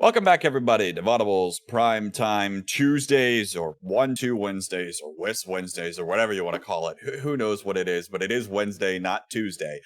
Welcome back, everybody, to Vodible's Primetime Tuesdays, or 1-2 Wednesdays, or Whis Wednesdays, or whatever you want to call it. Who knows what it is, but it is Wednesday, not Tuesday.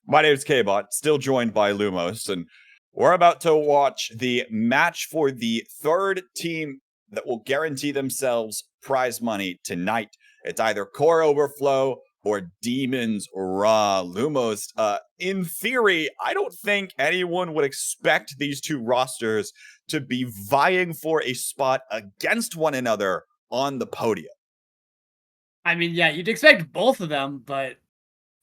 My name is Kbot, still joined by Lumost, and we're about to watch the match for the third team that will guarantee themselves prize money tonight. It's either Core Overflow or Demons Raw. Lumost, in theory, I don't think anyone would expect these two rosters to be vying for a spot against one another on the podium. I mean, yeah, you'd expect both of them, but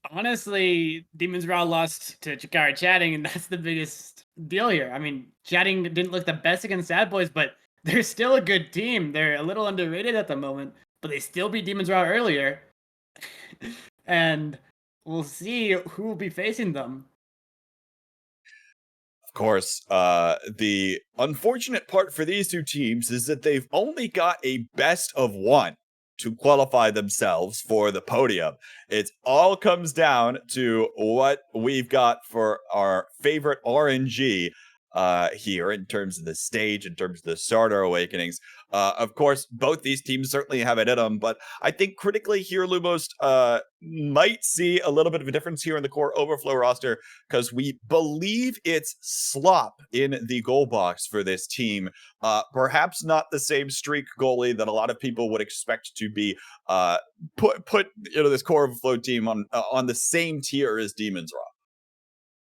honestly, Demons Raw lost to Chikara Chatting, and that's the biggest deal here. I mean, Chatting didn't look the best against Sad Boys, but they're still a good team. They're a little underrated at the moment, but they still beat Demons Raw earlier. And we'll see who will be facing them. Of course, the unfortunate part for these two teams is that they've only got a best of one to qualify themselves for the podium. It all comes down to what we've got for our favorite RNG here in terms of the stage, in terms of the starter awakenings. Of course, both these teams certainly have it in them, but I think critically here, Lumost might see a little bit of a difference here in the Core Overflow roster, because we believe it's Slop in the goal box for this team. Perhaps not the same streak goalie that a lot of people would expect to be put this Core Overflow team on the same tier as Demons Raw.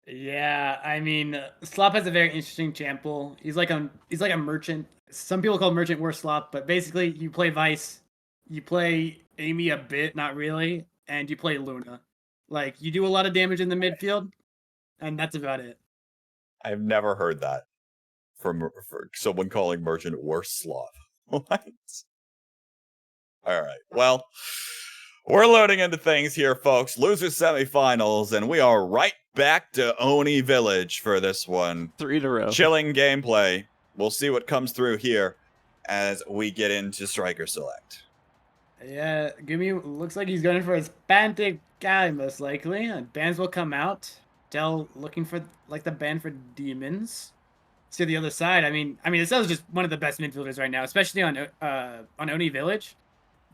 Yeah, I mean, Slop has a very interesting champ pool. He's like a merchant. Some people call him merchant worse Slop, but basically you play Vice, you play Amy a bit, not really, and you play Luna. Like, you do a lot of damage in the midfield, and that's about it. I've never heard that from someone calling merchant worse Slop. What? All right. Well, we're loading into things here, folks. Losers semifinals, and we are right back to Oni Village for this one. 3 in a row. Chilling gameplay. We'll see what comes through here as we get into Striker Select. Yeah, Goomy looks like he's going for his Bantic guy, most likely. And bans will come out. Dell looking for like the ban for Demons. To the other side, I mean, this is just one of the best midfielders right now, especially on Oni Village.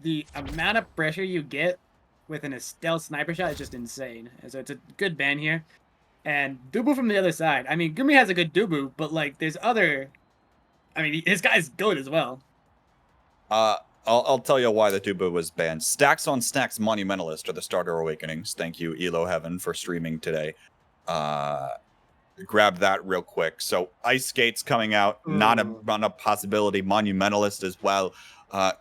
The amount of pressure you get with an Estelle sniper shot is just insane. So it's a good ban here. And Dubu from the other side. I mean, Goomy has a good Dubu, but like there's other... I mean, his guy's good as well. I'll tell you why the Dubu was banned. Stacks on Stacks Monumentalist are the starter awakenings. Thank you, Elo Heaven, for streaming today. Grab that real quick. So Ice Skates coming out, not a possibility. Monumentalist as well.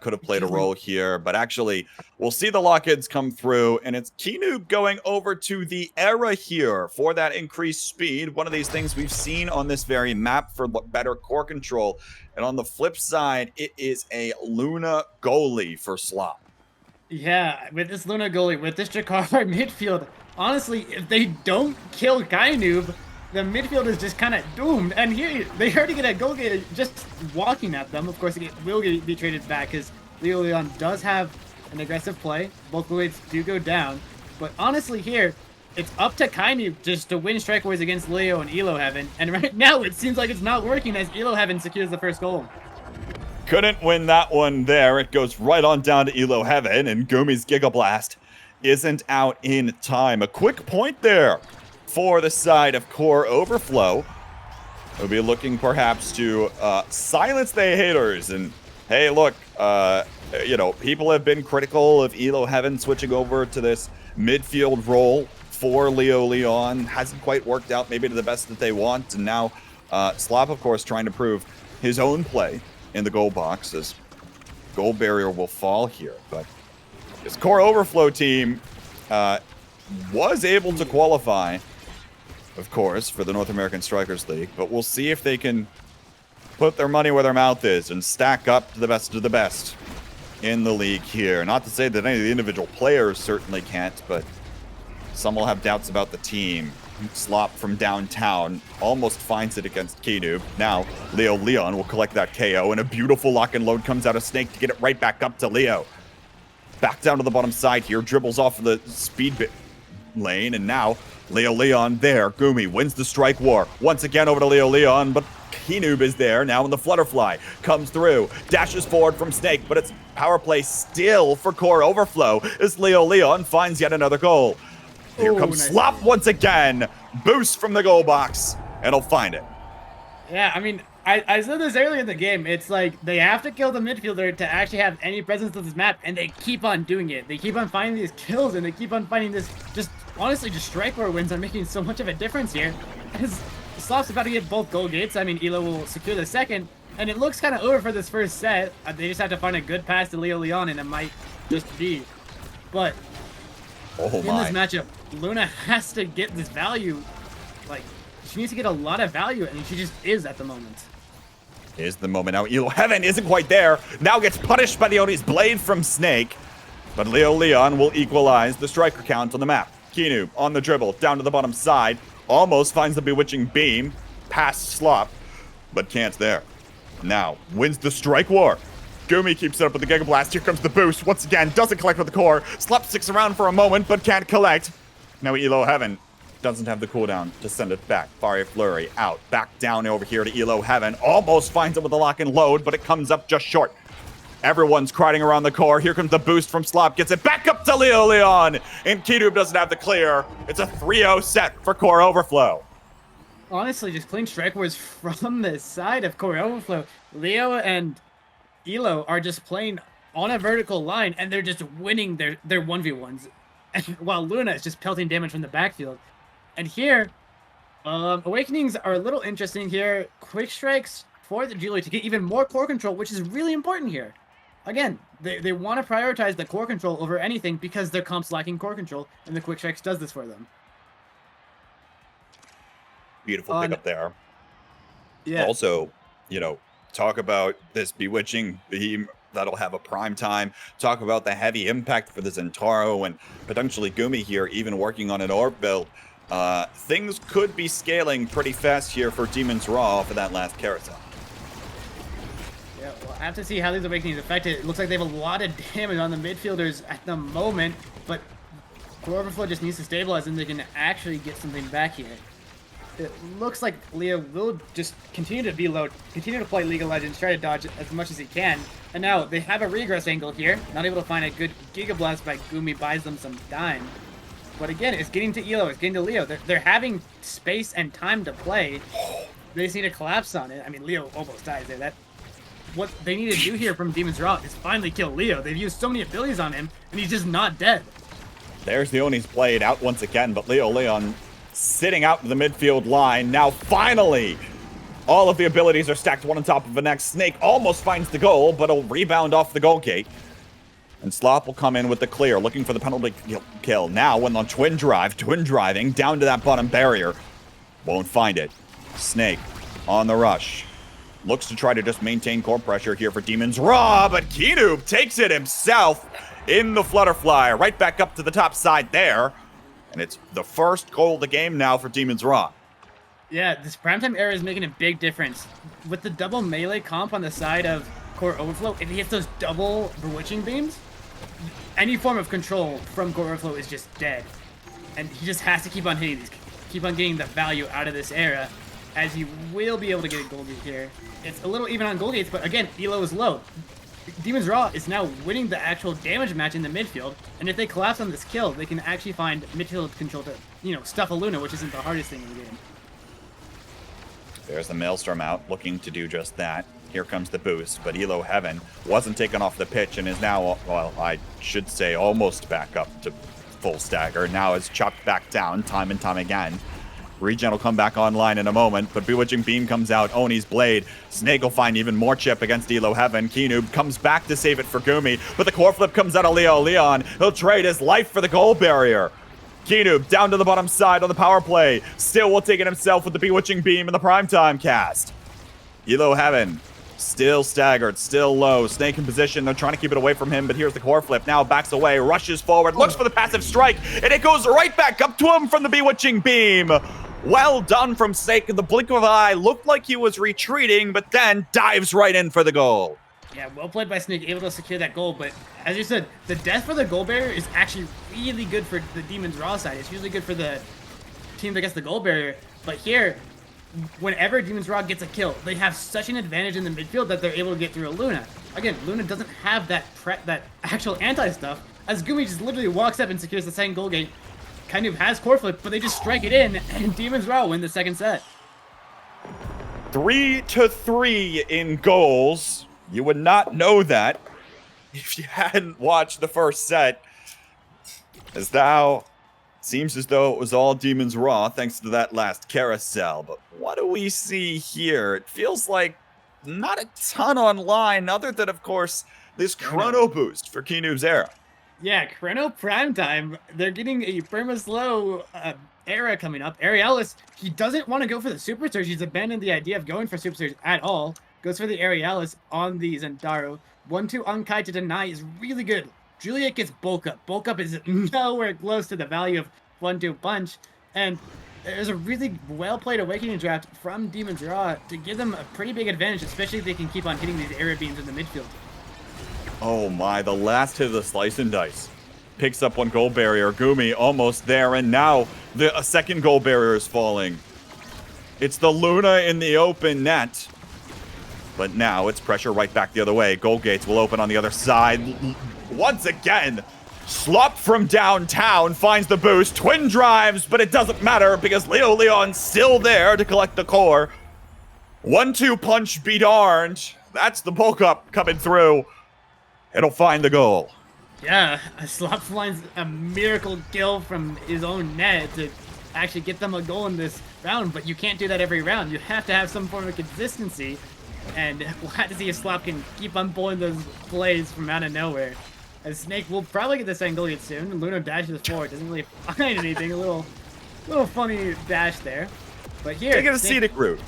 Could have played a role here, but actually we'll see the lock-ins come through, and it's Kienoob going over to the Era here for that increased speed. One of these things we've seen on this very map for better core control. And on the flip side, it is a Luna goalie for Slop. Yeah, with this Luna goalie, with this Jakar midfield, honestly, if they don't kill Kienoob, the midfield is just kind of doomed. And here, they already get a goal getter just walking at them. Of course, it will be traded back because Leo Leon does have an aggressive play. Both goalies do go down. But honestly here, it's up to Kienoob just to win strike wars against Leo and Elo Heaven. And right now, it seems like it's not working as Elo Heaven secures the first goal. Couldn't win that one there. It goes right on down to Elo Heaven, and Goomy's Giga Blast isn't out in time. A quick point there for the side of Core Overflow. We'll be looking perhaps to silence the haters. And hey, look, people have been critical of Elo Heaven switching over to this midfield role for Leo Leon. Hasn't quite worked out maybe to the best that they want. And now Slop, of course, trying to prove his own play in the goal box as goal barrier will fall here. But this Core Overflow team was able to qualify, of course, for the North American Strikers League, but we'll see if they can put their money where their mouth is and stack up to the best of the best in the league here. Not to say that any of the individual players certainly can't, but some will have doubts about the team. Slop from downtown almost finds it against Kienoob. Now, Leo Leon will collect that KO, and a beautiful lock and load comes out of Snake to get it right back up to Leo. Back down to the bottom side here, dribbles off of the speed bit lane, and now Leo Leon there. Goomy wins the strike war. Once again over to Leo Leon, but Kienoob is there now in the Flutterfly. Comes through, dashes forward from Snake, but it's power play still for Core Overflow as Leo Leon finds yet another goal. Here comes nice. Slop once again. Boost from the goal box, and he'll find it. Yeah, I mean, I said this earlier in the game. It's like they have to kill the midfielder to actually have any presence on this map, and they keep on doing it. They keep on finding these kills, and they keep on finding this. Just honestly, just strike war wins are making so much of a difference here. As Slop's about to get both goal gates. I mean, Elo will secure the second, and it looks kind of over for this first set. They just have to find a good pass to Leo Leon, and it might just be. But in this matchup, Luna has to get this value. Like, she needs to get a lot of value, and she just is at the moment. Is the moment now. Elo Heaven isn't quite there. Now gets punished by the Oni's blade from Snake. But Leo Leon will equalize the striker count on the map. Kienoob on the dribble, down to the bottom side. Almost finds the bewitching beam. Past Slop, but can't there. Now wins the strike war. Goomy keeps it up with the Giga Blast. Here comes the boost. Once again, doesn't collect with the core. Slop sticks around for a moment, but can't collect. Now Elo Heaven doesn't have the cooldown to send it back. Fiery Flurry out. Back down over here to Elo Heaven. Almost finds it with the lock and load, but it comes up just short. Everyone's crowding around the core. Here comes the boost from Slop. Gets it back up to Leo Leon. And Kienoob doesn't have the clear. It's a 3-0 set for Core Overflow. Honestly, just clean strike wars from the side of Core Overflow. Leo and Elo are just playing on a vertical line, and they're just winning their 1v1s. While Luna is just pelting damage from the backfield. And here, Awakenings are a little interesting here. Quick strikes for the Julie to get even more core control, which is really important here. Again, they want to prioritize the core control over anything because their comp's lacking core control, and the quick strikes does this for them. Beautiful pickup there. Yeah. Also, you know, talk about this bewitching beam that'll have a prime time. Talk about the heavy impact for the Zentaro and potentially Goomy here, even working on an orb build. Things could be scaling pretty fast here for Demon's Raw for that last carousel. Yeah, well, I have to see how these Awakenings affect it. It looks like they have a lot of damage on the midfielders at the moment, but Core Overflow just needs to stabilize and they can actually get something back here. It looks like Leo will just continue to be low, continue to play League of Legends, try to dodge as much as he can. And now they have a regress angle here, not able to find a good Giga Blast by Goomy, buys them some time. But again, it's getting to Elo, it's getting to Leo. They're having space and time to play. They just need to collapse on it. I mean, Leo almost dies there. What they need to do here from Demon's Raw is finally kill Leo. They've used so many abilities on him, and he's just not dead. There's the Oni's played out once again, but Leo Leon sitting out in the midfield line. Now finally, all of the abilities are stacked one on top of the next. Snake almost finds the goal, but he'll rebound off the goal gate. And Slop will come in with the clear, looking for the penalty kill. Now, when on twin driving down to that bottom barrier. Won't find it. Snake on the rush. Looks to try to just maintain core pressure here for Demon's Raw, but Kienoob takes it himself in the Flutterfly. Right back up to the top side there. And it's the first goal of the game now for Demon's Raw. Yeah, this Primetime era is making a big difference. With the double melee comp on the side of Core Overflow, if he hits those double Bewitching Beams, any form of control from Core Overflow is just dead. And he just has to keep on hitting these, keep on getting the value out of this era, as he will be able to get a gold gate here. It's a little even on gold gates, but again, Elo is low. Demon's Raw is now winning the actual damage match in the midfield, and if they collapse on this kill, they can actually find midfield control to, you know, stuff a Luna, which isn't the hardest thing in the game. There's the Maelstrom out, looking to do just that. Here comes the boost, but Elo Heaven wasn't taken off the pitch and is now, well, I should say almost back up to full stagger. Now is chopped back down time and time again. Regen will come back online in a moment, but Bewitching Beam comes out, Oni's Blade. Snake will find even more chip against Elo Heaven. Kienoob comes back to save it for Goomy, but the core flip comes out of Leo Leon. He'll trade his life for the goal barrier. Kienoob down to the bottom side on the power play. Still will take it himself with the Bewitching Beam in the Primetime cast. Elo Heaven still staggered, still low. Snake in position. They're trying to keep it away from him, but here's the core flip. Now backs away, rushes forward, looks for the passive strike, and it goes right back up to him from the Bewitching Beam. Well done from Snake. In the blink of an eye, looked like he was retreating, but then dives right in for the goal. Yeah, well played by Snake, able to secure that goal, but as you said, the death for the goal barrier is actually really good for the Demon's Raw side. It's usually good for the team that gets the goal barrier, but here, whenever Demon's Rod gets a kill, they have such an advantage in the midfield that they're able to get through a Luna. Again, Luna doesn't have that actual anti-stuff, as Goomy just literally walks up and secures the second goal gate. Kind of has core flip, but they just strike it in, and Demon's Raw win the second set. 3-3 in goals. You would not know that if you hadn't watched the first set, as now seems as though it was all Demon's Raw thanks to that last carousel. But what do we see here? It feels like not a ton online, other than, of course, this chrono boost for Kienoob's era. Yeah, Chrono Primetime. They're getting a Perma-Slow era coming up. Aerialis, he doesn't want to go for the Super Surge. He's abandoned the idea of going for Super Surge at all. Goes for the Aerialis on the Zendaro. 1-2 on Kai to deny is really good. Juliet gets bulk up. Bulk up is nowhere close to the value of 1-2 punch. And there's a really well-played Awakening draft from Demon's Raw to give them a pretty big advantage, especially if they can keep on hitting these area beams in the midfield. Oh my, the last hit of the slice and dice. Picks up one goal barrier. Goomy almost there, and now a second goal barrier is falling. It's the Luna in the open net. But now it's pressure right back the other way. Goal gates will open on the other side. Once again, Slop from downtown finds the boost. Twin drives, but it doesn't matter because Leo Leon's still there to collect the core. 1-2 punch be darned. That's the bulk up coming through. It'll find the goal. Yeah, Slop finds a miracle kill from his own net to actually get them a goal in this round, but you can't do that every round. You have to have some form of consistency, and we'll have to see if Slop can keep on pulling those plays from out of nowhere. As Snake will probably get the second goal soon. Luna dashes forward, doesn't really find anything. A little funny dash there. But here, taking a scenic route.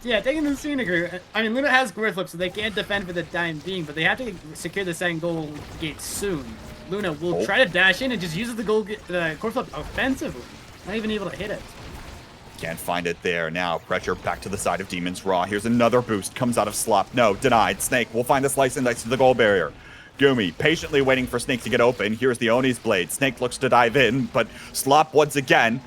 Yeah, taking the scenic route. I mean, Luna has core flip, so they can't defend for the time being, but they have to secure the second goal gate soon. Luna will try to dash in and just uses the core flip offensively. Not even able to hit it. Can't find it there. Now pressure back to the side of Demon's Raw. Here's another boost. Comes out of Slop. No, denied. Snake will find the slice and dice to the goal barrier. Goomy patiently waiting for Snake to get open. Here's the Oni's blade. Snake looks to dive in, but Slop once again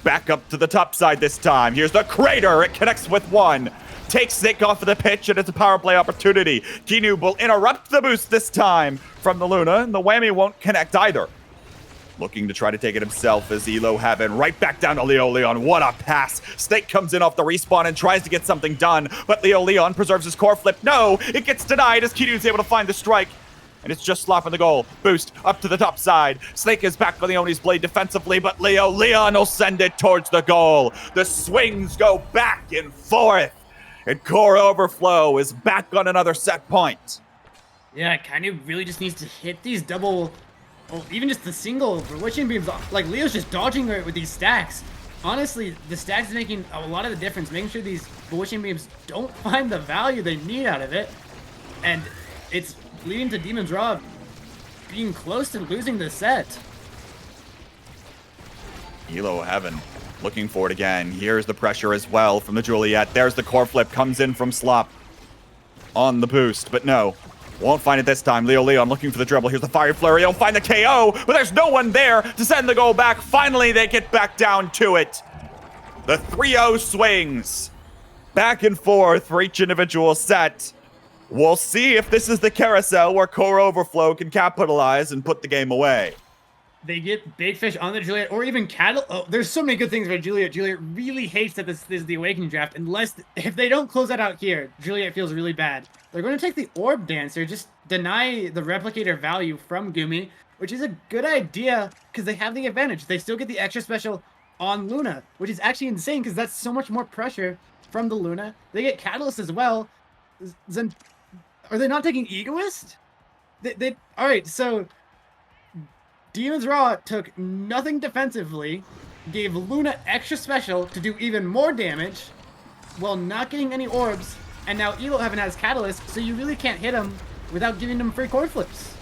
back up to the top side this time. Here's the crater. It connects with one. Takes Snake off of the pitch, and it's a power play opportunity. Kienoob will interrupt the boost this time from the Luna, and the whammy won't connect either. Looking to try to take it himself is Elo Heaven. Right back down to Leo Leon. What a pass. Snake comes in off the respawn and tries to get something done, but Leo Leon preserves his core flip. No, it gets denied as Kienoob's able to find the strike. And it's just Slop in the goal. Boost up to the top side. Snake is back on the Oni's blade defensively, but Leo Leon will send it towards the goal. The swings go back and forth. And Core Overflow is back on another set point. Yeah, kind of really just needs to hit these double, or even just the single Bewitching Beams. Like, Leo's just dodging it with these stacks. Honestly, the stacks is making a lot of the difference, making sure these Bewitching Beams don't find the value they need out of it. And it's leading to Demon's Raw being close to losing the set. Elo Heaven looking for it again. Here's the pressure as well from the Juliet. There's the core flip. Comes in from Slop on the boost, but no. Won't find it this time. Leo Leon looking for the dribble. Here's the Fire Flurry. He'll find the KO, but there's no one there to send the goal back. Finally, they get back down to it. The 3-0 swings back and forth for each individual set. We'll see if this is the carousel where Core Overflow can capitalize and put the game away. They get Big Fish on the Juliet, or even Cattle. Oh, there's so many good things about Juliet. Juliet really hates that this is the Awakening draft. If they don't close that out here, Juliet feels really bad. They're going to take the Orb Dancer, just deny the Replicator value from Goomy, which is a good idea because they have the advantage. They still get the extra special on Luna, which is actually insane because that's so much more pressure from the Luna. They get Catalyst as well. Are they not taking Egoist? All right, so Demon's Raw took nothing defensively, gave Luna extra special to do even more damage while not getting any orbs, and now Elo Heaven has Catalyst, so you really can't hit him without giving him free core flips.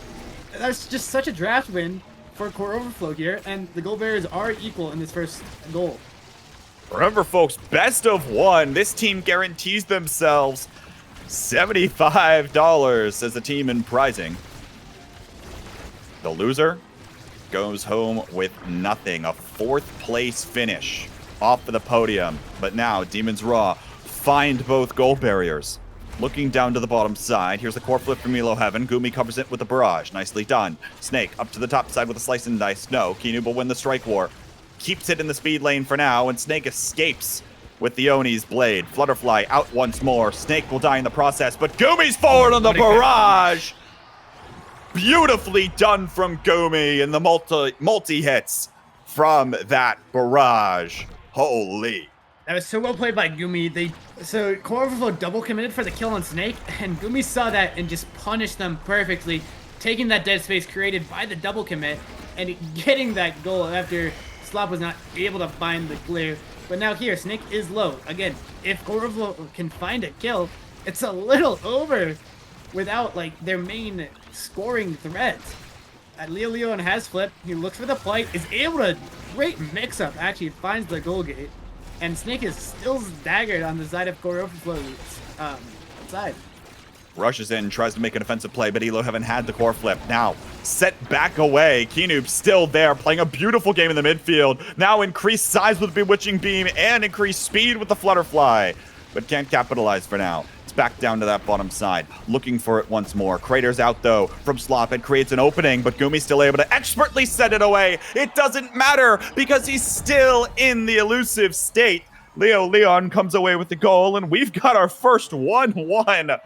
That's just such a draft win for Core Overflow here, and the goal bearers are equal in this first goal. Remember, folks, best of one. This team guarantees themselves $75 as a team in prizing. The loser goes home with nothing. A 4th place finish off of the podium. But now, Demon's Raw find both goal barriers. Looking down to the bottom side, here's the core flip from Elo Heaven. Goomy covers it with a barrage. Nicely done. Snake up to the top side with a slice and dice. No, kienoob will win the strike war. Keeps it in the speed lane for now, and Snake escapes with the Oni's blade. Flutterfly out once more. Snake will die in the process, but Goomy's forward on the barrage! Beautifully done from Goomy, and the multi-hits from that barrage. Holy. That was so well played by Goomy. So Core Overflow double committed for the kill on Snake, and Goomy saw that and just punished them perfectly, taking that dead space created by the double commit and getting that goal after Slop was not able to find the clear. But now here, Snake is low. Again, if Core Overflow can find a kill, it's a little over without like their main scoring threat. Leon has flipped. He looks for the play, is able to great mix-up, actually finds the goal gate. And Snake is still daggered on the side of Core Overflow's side. Rushes in, tries to make an offensive play, but Elo Heaven had the core flip. Now, set back away. Kienoob still there, playing a beautiful game in the midfield. Now increased size with Bewitching Beam and increased speed with the Flutterfly, but can't capitalize for now. It's back down to that bottom side, looking for it once more. Crater's out, though, from Slop. It creates an opening, but Goomy's still able to expertly set it away. It doesn't matter because he's still in the elusive state. Leon comes away with the goal, and we've got our first 1-1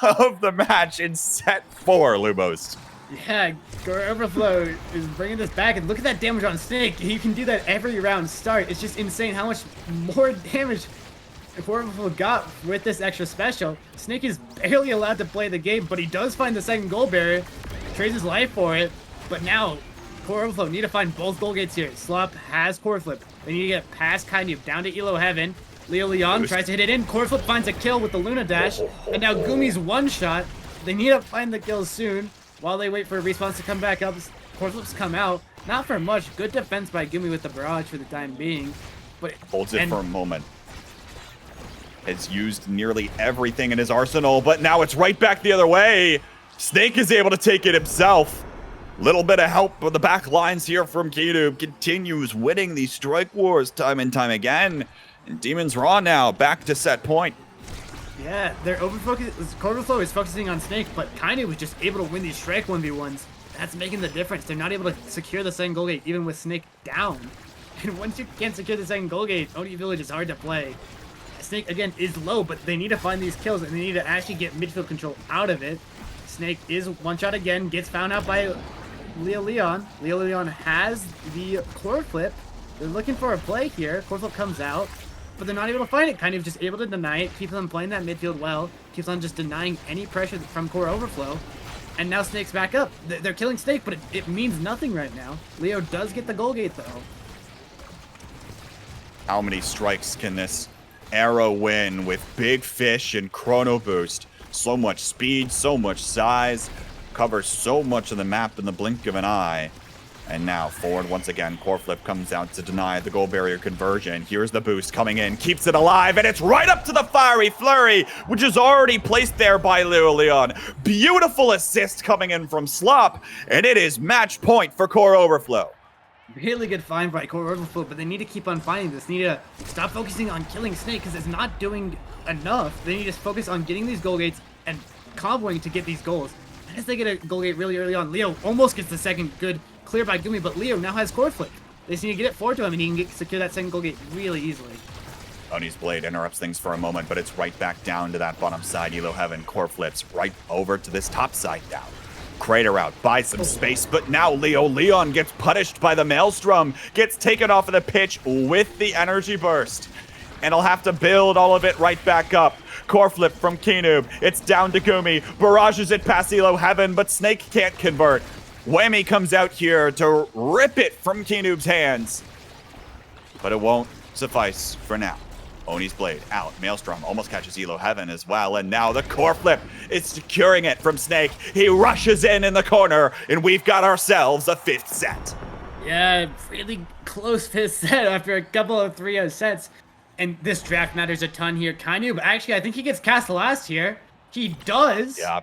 of the match in set 4, Lumost. Yeah, Core Overflow is bringing this back, and look at that damage on Snake. He can do that every round start. It's just insane how much more damage Core Overflow got with this extra special. Snake is barely allowed to play the game, but he does find the second goal barrier, trades his life for it. But now, Core Overflow need to find both goal gates here. Slop has core flip. They need to get past kienoob down to Elo Heaven. Leon tries to hit it in. Core flip finds a kill with the Luna Dash. And now Goomy's one shot. They need to find the kill soon while they wait for a response to come back up. Core flips come out. Not for much. Good defense by Goomy with the barrage for the time being. But holds it for a moment. Has used nearly everything in his arsenal, but now it's right back the other way. Snake is able to take it himself. Little bit of help with the back lines here from Kienoob. Continues winning these strike wars time and time again. And Demon's Raw now back to set point. Yeah, they're overfocused. Core Overflow is focusing on Snake, but kienoob was just able to win these strike 1v1s. That's making the difference. They're not able to secure the second goal gate even with Snake down. And once you can't secure the second goal gate, Oni Village is hard to play. Snake, again, is low, but they need to find these kills, and they need to actually get midfield control out of it. Snake is one shot again, gets found out by Leon. Leon has the core flip. They're looking for a play here. Core flip comes out, but they're not able to find it. Kind of just able to deny it, keeps on playing that midfield well, keeps on just denying any pressure from Core Overflow. And now Snake's back up. They're killing Snake, but it means nothing right now. Leo does get the goal gate, though. How many strikes can this arrow win with big fish and chrono boost? So much speed, so much size, covers so much of the map in the blink of an eye. And now forward once again, core flip comes out to deny the goal barrier conversion. Here's the boost coming in, keeps it alive, and it's right up to the fiery flurry, which is already placed there by Leon. Beautiful assist coming in from Slop, and it is match point for Core Overflow. Really good find by Core Overflow, but they need to keep on finding this. They need to stop focusing on killing Snake because it's not doing enough. They need to focus on getting these goal gates and comboing to get these goals. And as they get a goal gate really early on, Leo almost gets the second good clear by Goomy, but Leo now has core flip. They just need to get it forward to him, and he can secure that second goal gate really easily. Oni's blade interrupts things for a moment, but it's right back down to that bottom side. Elo Heaven core flips right over to this top side now. Crater out, buys some space, but now Leon gets punished by the Maelstrom, gets taken off of the pitch with the energy burst. And he'll have to build all of it right back up. Core flip from kienoob. It's down to Goomy. Barrages it past Elo Heaven, but Snake can't convert. Whammy comes out here to rip it from kienoob's hands. But it won't suffice for now. Oni's blade out. Maelstrom almost catches Elo Heaven as well. And now the core flip is securing it from Snake. He rushes in the corner, and we've got ourselves a fifth set. Yeah, really close fifth set after a couple of 3-0 sets. And this draft matters a ton here. kienoob, actually, I think he gets cast last here. He does. Yeah.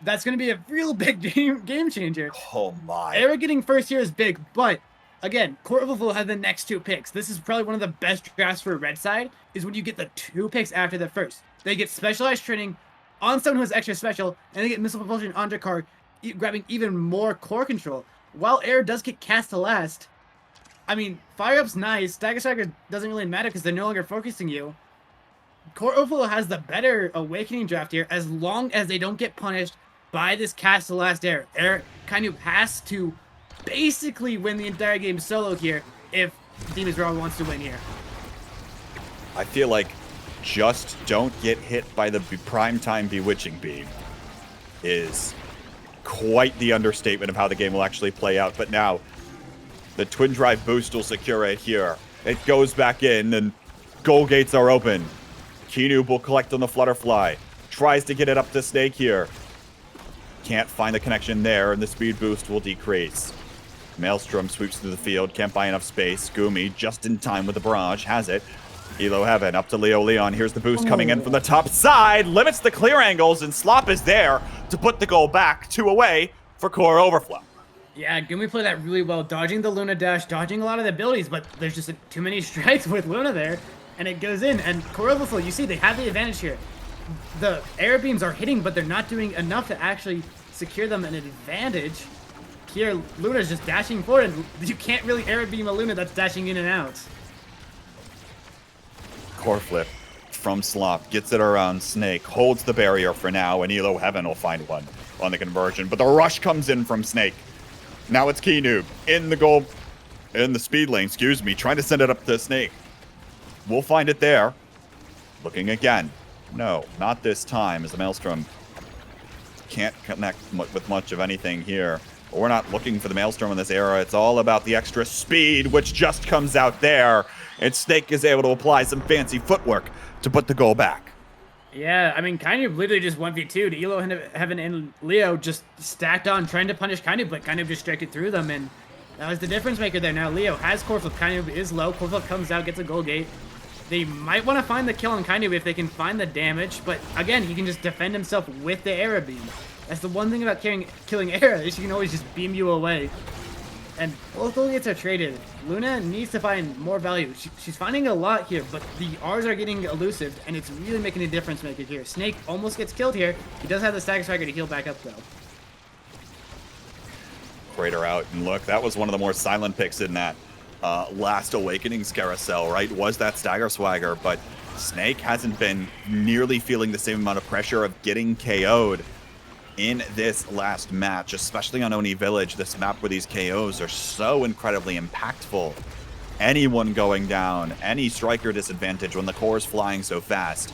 That's going to be a real big game changer. Oh my. Eric getting first here is big, but again, Core Overflow has the next 2 picks. This is probably one of the best drafts for red side, is when you get the 2 picks after the first. They get specialized training on someone who has extra special, and they get missile propulsion on Jakar, grabbing even more core control. While air does get cast to last, I mean, fire up's nice. Stagger Striker doesn't really matter because they're no longer focusing you. Core Overflow has the better awakening draft here, as long as they don't get punished by this cast to last air. Air kind of has to basically win the entire game solo here if Demon's Raw wants to win here. I feel like just don't get hit by the Primetime Bewitching Beam is quite the understatement of how the game will actually play out. But now, the Twin Drive boost will secure it here. It goes back in, and goal gates are open. Kienoob will collect on the Flutterfly. Tries to get it up to Snake here. Can't find the connection there, and the speed boost will decrease. Maelstrom sweeps through the field, can't buy enough space. Goomy, just in time with the barrage, has it. Elo Heaven up to Leo Leon. Here's the boost coming in from the top side. Limits the clear angles, and Slop is there to put the goal back 2 away for Core Overflow. Yeah, Goomy played that really well, dodging the Luna dash, dodging a lot of the abilities, but there's just too many strikes with Luna there, and it goes in. And Core Overflow, you see, they have the advantage here. The air beams are hitting, but they're not doing enough to actually secure them an advantage. Here, Luna's just dashing forward, and you can't really air beam a Luna that's dashing in and out. Core flip from Slop, gets it around Snake, holds the barrier for now, and Elo Heaven will find one on the conversion. But the rush comes in from Snake. Now it's Kienoob in the speed lane, trying to send it up to Snake. We'll find it there. Looking again. No, not this time, as the Maelstrom can't connect with much of anything here. But we're not looking for the Maelstrom in this era. It's all about the extra speed, which just comes out there. And Snake is able to apply some fancy footwork to put the goal back. Yeah, I mean, Kienoob literally just 1v2'd. Elo Heaven and Leo just stacked on, trying to punish Kienoob, but Kienoob just striked it through them, and that was the difference maker there. Now Leo has core flip. Kienoob is low. Core flip comes out, gets a goal gate. They might want to find the kill on Kienoob if they can find the damage, but again, he can just defend himself with the Era Beam. That's the one thing about killing Era, is she can always just beam you away. And both goal gates are traded. Luna needs to find more value. She's finding a lot here, but the R's are getting elusive, and it's really making a difference maker here. Snake almost gets killed here. He does have the Stagger Striker to heal back up, though. Crater out, and look, that was one of the more silent picks in that last Awakenings carousel, right? Was that Stagger Swagger, but Snake hasn't been nearly feeling the same amount of pressure of getting KO'd in this last match, especially on Oni Village, this map where these KOs are so incredibly impactful. Anyone going down, any striker disadvantage when the core is flying so fast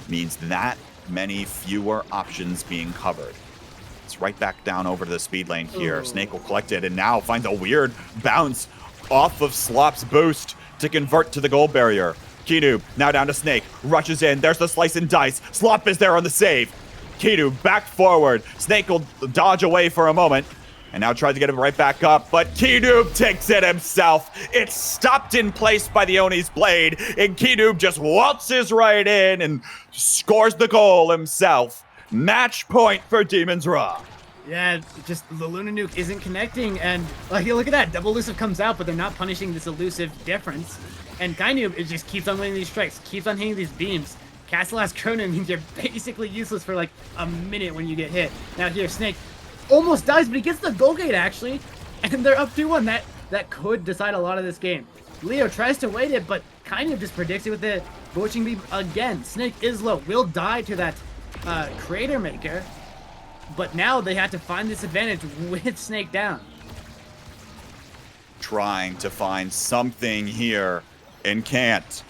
means that many fewer options being covered. It's right back down over to the speed lane here. Ooh. Snake will collect it and now finds a weird bounce off of Slop's boost to convert to the goal barrier. Kienoob now down to Snake, rushes in, there's the slice and dice. Slop is there on the save. Kienoob back forward. Snake will dodge away for a moment and now tries to get him right back up, but Kienoob takes it himself. It's stopped in place by the Oni's blade, and Kienoob just waltzes right in and scores the goal himself. Match point for Demon's Raw. Yeah, just the Luna Nuke isn't connecting, and like, look at that. Double elusive comes out, but they're not punishing this elusive difference. And Kienoob, it just keeps on winning these strikes, keeps on hitting these beams. Castle Last Cronin means you're basically useless for like a minute when you get hit. Now here, Snake almost dies, but he gets the goal gate actually, and they're up 2-1. That could decide a lot of this game. Leo tries to wait it, but kind of just predicts it with the Bewitching Beam again. Snake is low, will die to that Crater Maker, but now they have to find this advantage with Snake down. Trying to find something here and can't.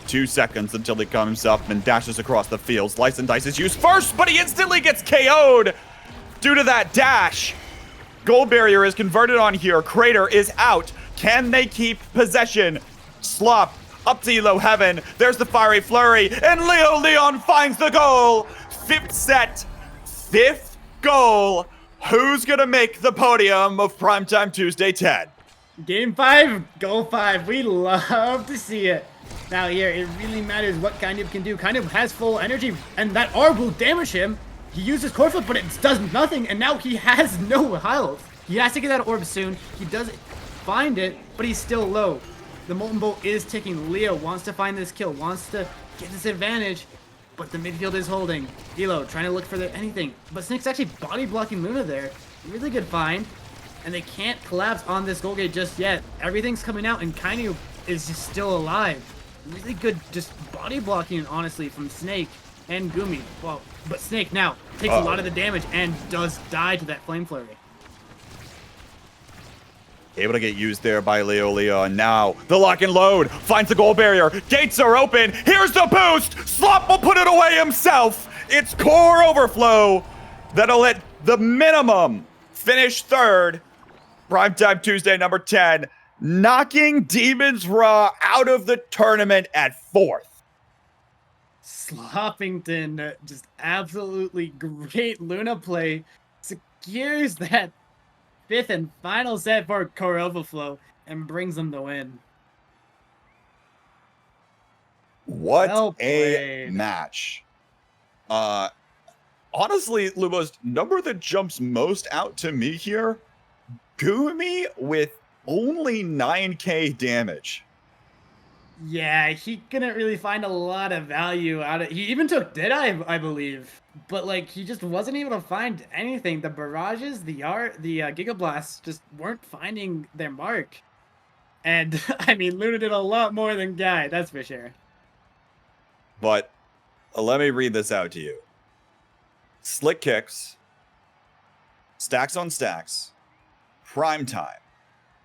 2 seconds until he comes up and dashes across the field. Slice and dice is used first, but he instantly gets KO'd due to that dash. Goal barrier is converted on here. Crater is out. Can they keep possession? Slop up to Elo Heaven. There's the fiery flurry, and Leo Leon finds the goal. 5th set, 5th goal. Who's gonna make the podium of Primetime Tuesday 10? Game 5, goal 5. We love to see it. Now here, it really matters what Kienoob can do. Kienoob has full energy, and that orb will damage him. He uses core flip, but it does nothing, and now he has no health. He has to get that orb soon. He does find it, but he's still low. The Molten Bolt is ticking. Leo wants to find this kill, wants to get this advantage, but the midfield is holding. Elo trying to look for anything, but Snake's actually body blocking Luna there. Really good find, and they can't collapse on this goal gate just yet. Everything's coming out, and Kienoob is just still alive. Really good just body blocking, honestly, from Snake and Goomy. Well, but Snake now takes a lot of the damage and does die to that Flame Flurry. Able to get used there by Leo, and now the lock and load finds the goal barrier. Gates are open. Here's the boost. Slop will put it away himself. It's Core Overflow that'll at the minimum finish third. Primetime Tuesday, number 10, knocking Demons Raw out of the tournament at fourth. Sloppington, just absolutely great Luna play, secures that fifth and final set for Core Overflow and brings them the win. What a match. Honestly, Lumost, number that jumps most out to me here, Goomy with only 9k damage. Yeah, he couldn't really find a lot of value out of it. He even took Deadeye, I believe. But, like, he just wasn't able to find anything. The barrages, the Giga Blasts just weren't finding their mark. And, I mean, Luna did a lot more than Guy, that's for sure. But let me read this out to you. Slick kicks, stacks on stacks, Primetime,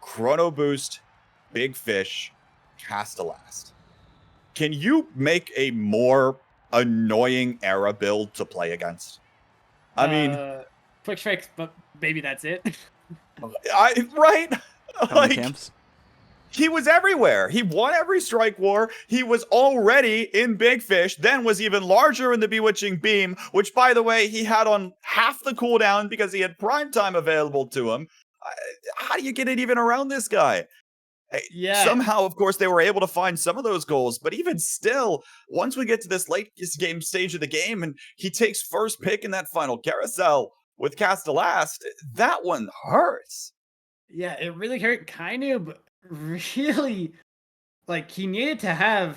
Chrono Boost, Big Fish, Castelast. Can you make a more annoying era build to play against? I mean, quick tricks, but maybe that's it. Right? Like, camps? he was everywhere. He won every strike war. He was already in Big Fish, then was even larger in the Bewitching Beam, which, by the way, he had on half the cooldown because he had Primetime available to him. How do you get it even around this guy? Yeah. Somehow, of course, they were able to find some of those goals, but even still, once we get to this late game stage of the game and he takes first pick in that final carousel with Castelast, that one hurts. Yeah, it really hurt. Kienoob really, like, he needed to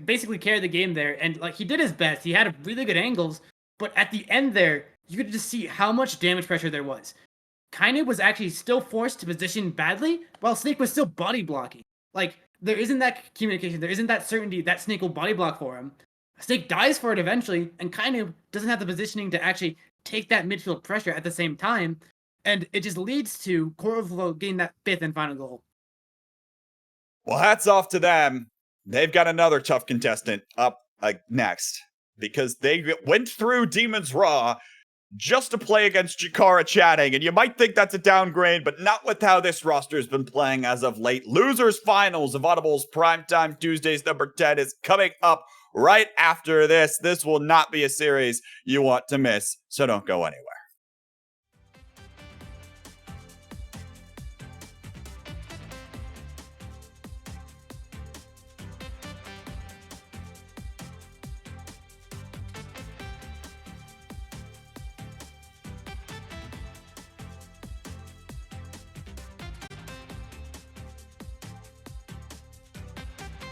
basically carry the game there, and, like, he did his best. He had really good angles, but at the end there, you could just see how much damage pressure there was. Kienoob was actually still forced to position badly, while Snake was still body blocking. Like, there isn't that communication, there isn't that certainty that Snake will body block for him. Snake dies for it eventually, and Kienoob doesn't have the positioning to actually take that midfield pressure at the same time, and it just leads to Core Overflow getting that fifth and final goal. Well, hats off to them. They've got another tough contestant up next, because they went through Demons Raw just to play against Jakara Chatting, and you might think that's a downgrade, but not with how this roster's been playing as of late. Losers Finals of Vodible's Primetime Tuesdays number 10 is coming up right after this. This will not be a series you want to miss, so don't go anywhere.